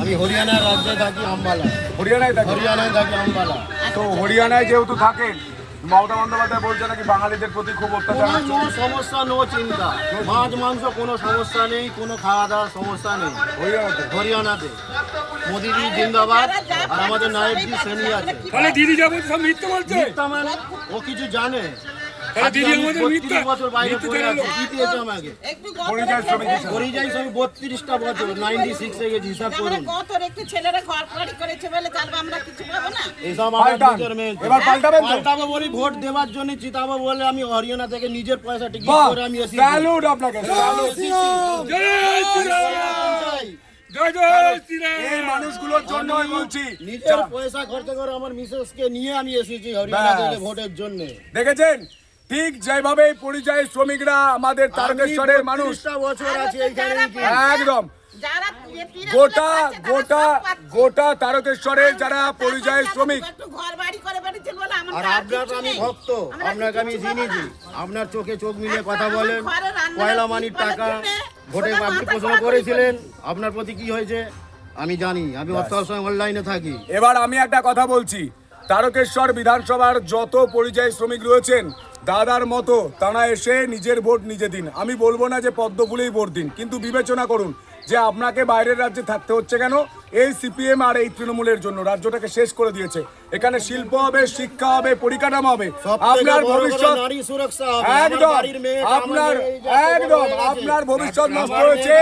আমি হরিয়ানার রাজ্যে থাকি, আম্বালা। হরিয়ানায় থাকেন? হরিয়ানায় থাকি, আম্বালা। তো হরিয়ানায় যেহেতু থাকেন, মমতা বন্দ্যোপাধ্যায় বলছে নাকি বাঙালিদের প্রতি খুব অত্যাচার হচ্ছে। কোনো সমস্যা, নো চিন্তা। মাছ মাংস কোনো সমস্যা নেই, কোনো খাওয়া দাওয়ার সমস্যা নেই। হরিয়ানাতে হরিয়ানাতে মোদিজি জিন্দাবাদ, আর আমাদের নায়েবজি সেনি আছে। তাহলে দিদি যাবো সব মিথ্যে বলছে। মিথ্যা মানে ও কিছু জানে? তাহলে দিদি আমাদের 32 বছর বাইরে পড়ে আছে, কি দিয়েছে আমাকে? পরিযায়ী শ্রমিক হিসেবে। পরিযায়ী শ্রমিক 32টা বছর, 96 এ গেছি, হিসাব করুন। ছেলেরা ঘর বাড়ি করেছে বলে তাহলে আমরা কিছু পাবো না। এইসব আমার পাল্টান। নিজের মেয়ে। এবার পাল্টাবেন তো? পাল্টাবো বলি, ভোট দেওয়ার জন্য জিতাবো বলে আমি হরিয়ানা থেকে নিজের পয়সা টিকিট বাহ, করে আমি এসেছি। স্যালুট আপনাকে, স্যালুট। জয় শ্রীরাম, জয় জয় শ্রীরাম। এই মানুষগুলোর জন্যই বলছি। নিজের পয়সা খরচ করে আমার মিসেসকে নিয়ে আমি এসেছি হরিয়ানা ব্যাস। থেকে ভোটের জন্য। দেখেছেন ঠিক যেভাবে পরিযায়ী শ্রমিকরা আমাদের তারকেশ্বরের মানুষ 32টা বছর আছে এইখানে। একদম যারা গোটা গোটা গোটা তারকেশ্বরের যারা পরিযায়ী শ্রমিক, ঘর বাড়ি করে বেড়েছেন বলে আর আপনার আমি ভক্ত, আপনাকে আমি চিনিছি। আপনার চোখে চোখ মিলিয়ে কথা বলেন। পয়লা মানির টাকা ভোটে আপনি প্রশ্ন করেছিলেন, আপনার প্রতি কি হয়েছে আমি জানি। আমি সবসময় অনলাইনে থাকি। এবার আমি একটা কথা বলছি, তারকেশ্বর বিধানসভার যত পরিযায়ী শ্রমিক রয়েছেন দাদার মতো তারা এসে নিজের ভোট নিজে দিন। আমি বলবো না যে পদ্ম ফুলেই ভোট দিন, কিন্তু বিবেচনা করুন যে আপনাকে বাইরের রাজ্যে থাকতে হচ্ছে কেন। এই সিপিএম আর এই তৃণমূলের জন্য রাজ্যটাকে শেষ করে দিয়েছে। এখানে শিল্প হবে, শিক্ষা হবে, পরিকাঠামো হবে, আপনার ভবিষ্যৎ নারী সুরক্ষা হবে। একদম আপনার একদম আপনার ভবিষ্যৎ নষ্ট হয়েছে।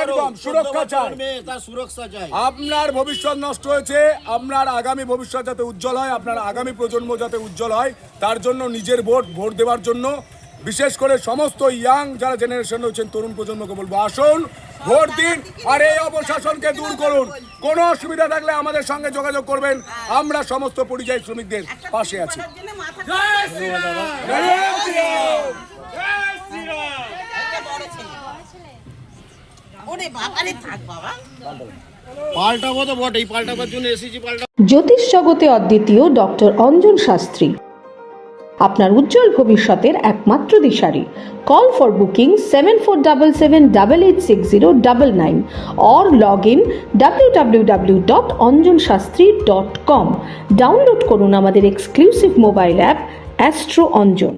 একদম সুরক্ষা চাই, তার সুরক্ষা চাই। আপনার ভবিষ্যৎ নষ্ট হয়েছে। আপনার আগামী ভবিষ্যৎ যাতে উজ্জ্বল হয়, আপনার আগামী প্রজন্ম যাতে উজ্জ্বল হয়, তার জন্য নিজের ভোট দেওয়ার জন্য বিশেষ করে সমস্ত ইয়াং যারা জেনারেশন রয়েছেন, তরুণ প্রজন্মকে বলবো আসুন ভোট দিন আর এই অপশাসনকে দূর করুন। কোনো অসুবিধা থাকলে আমাদের সঙ্গে যোগাযোগ করবেন, আমরা সমস্ত পরিযায়ী শ্রমিকদের পাশে আছি। জয় শ্রীরাম, জয় শ্রীরাম, জয় শ্রীরাম। ওরে বাবারে থাক বাবা। পাল্টাবো তো বটেই, পাল্টাবার জন্য এসেছি। জ্যোতিষ জগতে অদ্বিতীয় ডক্টর অঞ্জন শাস্ত্রী আপনার উজ্জ্বল ভবিষ্যতের একমাত্র দিশারি। Call for booking 7477886099 or log in www.anjanshastri.com। Download করুন আমাদের exclusive mobile app Astro Anjan.